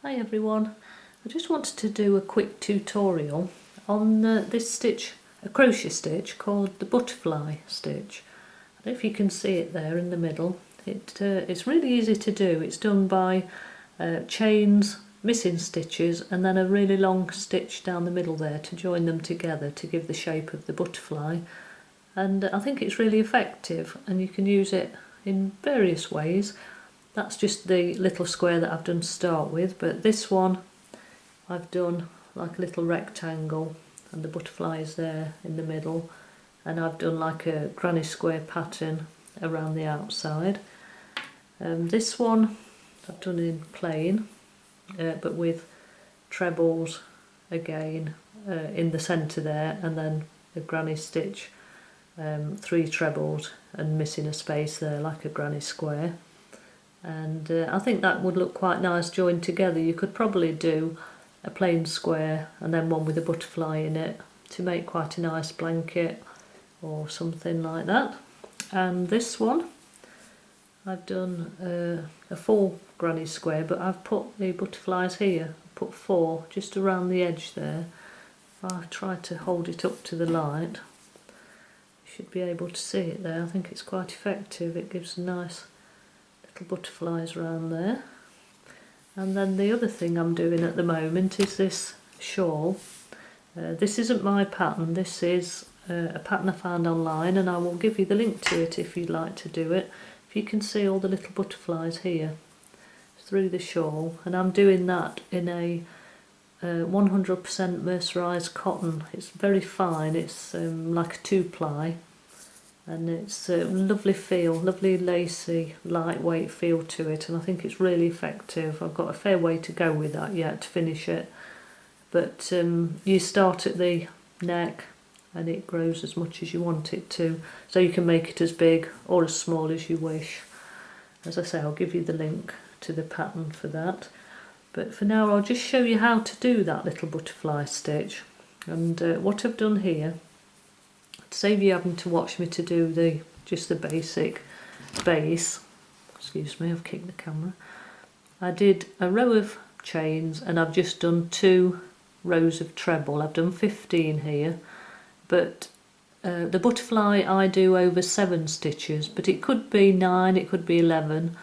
Hi everyone, I just wanted to do a quick tutorial on this stitch, a crochet stitch called the butterfly stitch. I don't know if you can see it there in the middle. It's really easy to do. It's done by chains, missing stitches and then a really long stitch down the middle there to join them together to give the shape of the butterfly. And I think it's really effective and you can use it in various ways. That's just the little square that I've done to start with, but this one I've done like a little rectangle and the butterfly is there in the middle, and I've done like a granny square pattern around the outside. This one I've done in plain but with trebles again in the centre there, and then a granny stitch, 3 trebles and missing a space there like a granny square. And I think that would look quite nice joined together. You could probably do a plain square and then one with a butterfly in it to make quite a nice blanket or something like that. And this one I've done a full granny square, but I've put the butterflies here. I put 4 just around the edge there. If I try to hold it up to the light, you should be able to see it there. I think it's quite effective. It gives a nice butterflies around there. And then the other thing I'm doing at the moment is this shawl. This isn't my pattern, this is a pattern I found online, and I will give you the link to it if you'd like to do it. If you can see all the little butterflies here through the shawl, and I'm doing that in a 100% mercerised cotton. It's very fine, it's like a 2-ply. And it's a lovely feel, lovely lacy, lightweight feel to it, and I think it's really effective. I've got a fair way to go with that yet to finish it, but you start at the neck and it grows as much as you want it to, so you can make it as big or as small as you wish. As I say, I'll give you the link to the pattern for that, but for now I'll just show you how to do that little butterfly stitch. And what I've done here, to save you having to watch me to do just the basic base, excuse me, I've kicked the camera, I did a row of chains and I've just done 2 rows of treble. I've done 15 here, but the butterfly I do over 7 stitches, but it could be 9, it could be 11,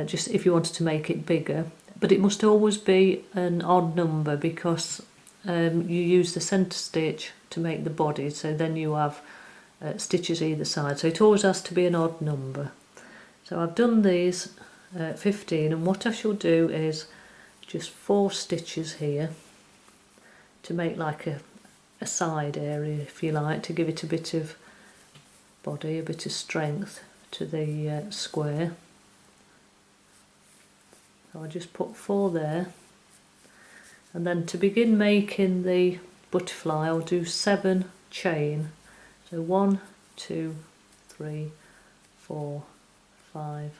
just if you wanted to make it bigger, but it must always be an odd number because you use the centre stitch to make the body, so then you have stitches either side, so it always has to be an odd number. So I've done these 15, and what I shall do is just 4 stitches here to make like a side area, if you like, to give it a bit of body, a bit of strength to the square. So I just put 4 there, and then to begin making the butterfly I'll do 7 chain. So 1, 2, 3, 4, 5,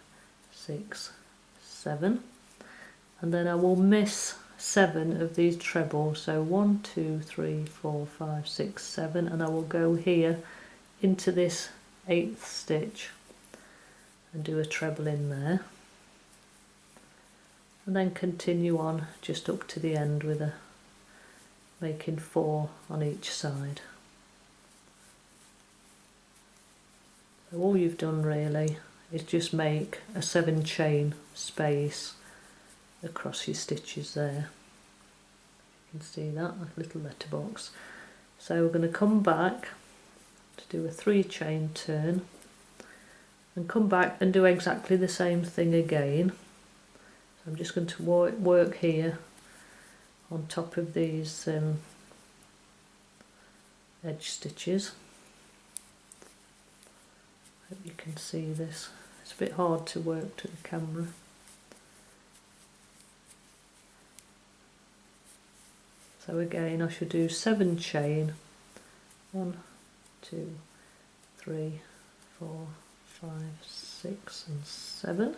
6, 7, and then I will miss 7 of these trebles. So 1, 2, 3, 4, 5, 6, 7, and I will go here into this 8th stitch and do a treble in there, and then continue on just up to the end with making 4 on each side. So all you've done really is just make a 7 chain space across your stitches there. You can see that, like a little letterbox. So we're going to come back to do a 3 chain turn and come back and do exactly the same thing again. So I'm just going to work here on top of these edge stitches. Hope you can see this. It's a bit hard to work to the camera. So again I should do 7 chain, 1, 2, 3, 4, 5, 6 and 7,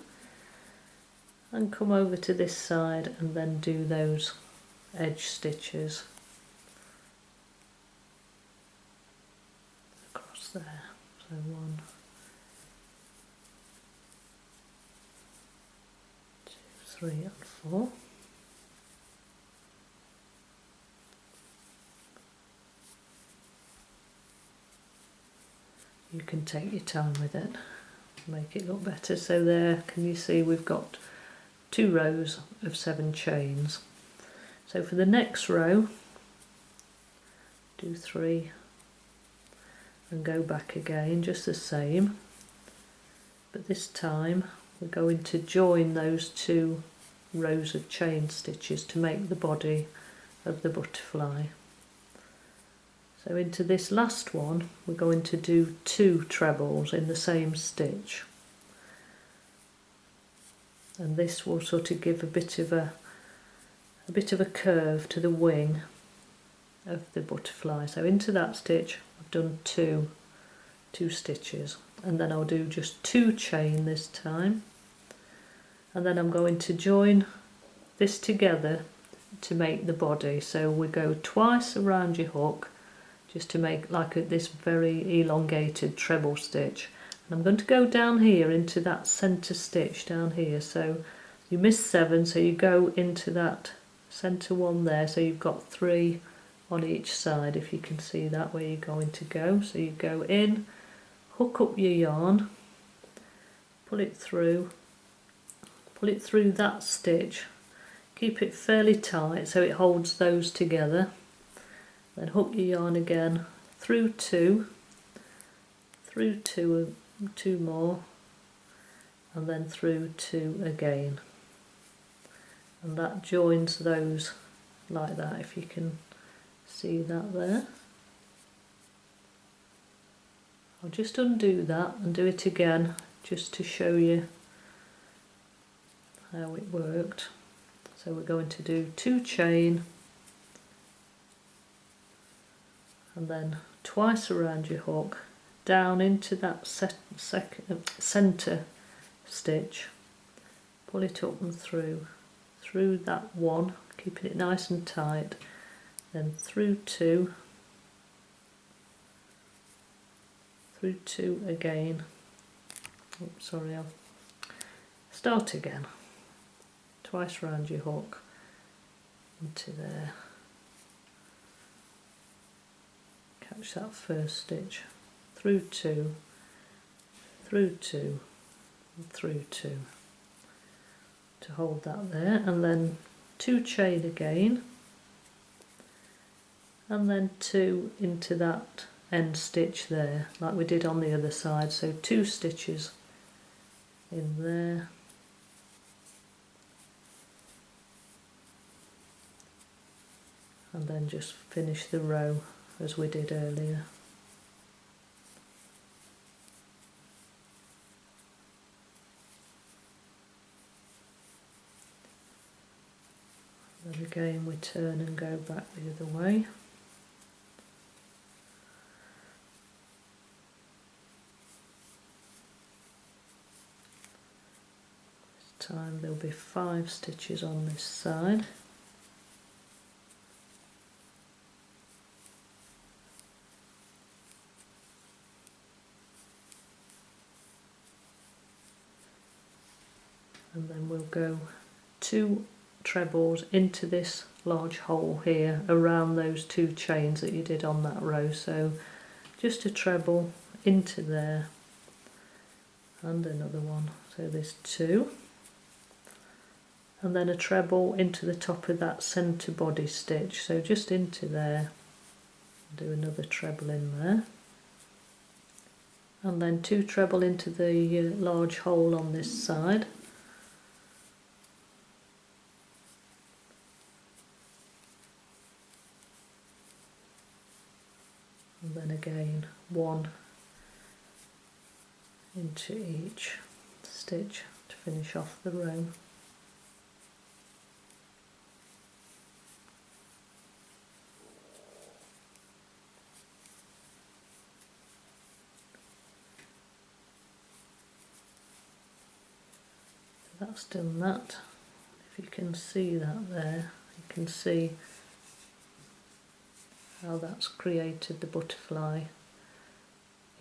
and come over to this side and then do those edge stitches across there. So 1, 2, 3 and 4. can take your time with it, make it look better. So there, can you see we've got 2 rows of 7 chains. So for the next row, do 3 and go back again, just the same, but this time we're going to join those 2 rows of chain stitches to make the body of the butterfly. So into this last one we're going to do 2 trebles in the same stitch, and this will sort of give a bit of a curve to the wing of the butterfly. So into that stitch I've done two stitches, and then I'll do just 2 chain this time, and then I'm going to join this together to make the body. So we go twice around your hook just to make like this very elongated treble stitch, and I'm going to go down here into that center stitch down here. So you miss 7, so you go into that center one there, so you've got 3 on each side, if you can see that where you're going to go. So you go in, hook up your yarn, pull it through that stitch, keep it fairly tight so it holds those together, then hook your yarn again, through 2 more, and then through 2 again, and that joins those like that, if you can see that there. I'll just undo that and do it again just to show you how it worked. So we're going to do 2 chain and then twice around your hook, down into that center stitch, pull it up and through that one, keeping it nice and tight, then through 2 again. Oops, sorry, I'll start again. Twice round your hook into there, catch that first stitch, through 2 and through 2 to hold that there, and then 2 chain again, and then 2 into that end stitch there like we did on the other side. So 2 stitches in there, and then just finish the row as we did earlier. Then again we turn and go back the other way. This time there'll be 5 stitches on this side. And then we'll go 2 trebles into this large hole here around those 2 chains that you did on that row. So just a treble into there and another one, so there's 2, and then a treble into the top of that center body stitch, so just into there, do another treble in there, and then 2 treble into the large hole on this side, and then again 1 into each stitch to finish off the row. That's done that. If you can see that there, you can see how that's created the butterfly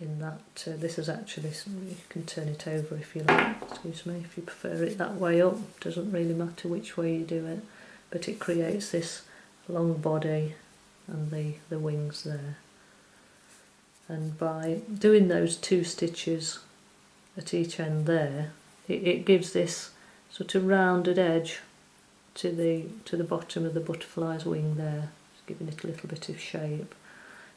in that. This is actually, you can turn it over if you like, excuse me, if you prefer it that way up, doesn't really matter which way you do it, but it creates this long body and the wings there. and by doing those 2 stitches at each end there, it gives this sort of rounded edge to the bottom of the butterfly's wing there, just giving it a little bit of shape.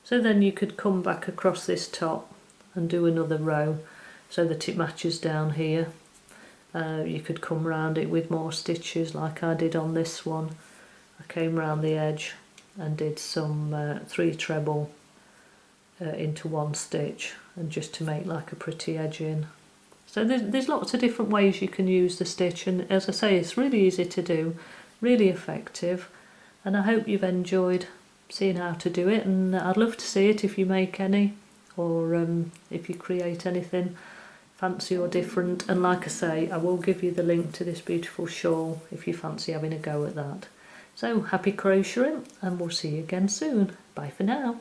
So then you could come back across this top and do another row so that it matches down here. You could come round it with more stitches like I did on this one. I came round the edge and did some 3 treble into 1 stitch, and just to make like a pretty edge in. So there's lots of different ways you can use the stitch, and as I say, it's really easy to do, really effective, and I hope you've enjoyed seeing how to do it, and I'd love to see it if you make any, or if you create anything fancy or different. And like I say, I will give you the link to this beautiful shawl if you fancy having a go at that. So happy crocheting, and we'll see you again soon. Bye for now.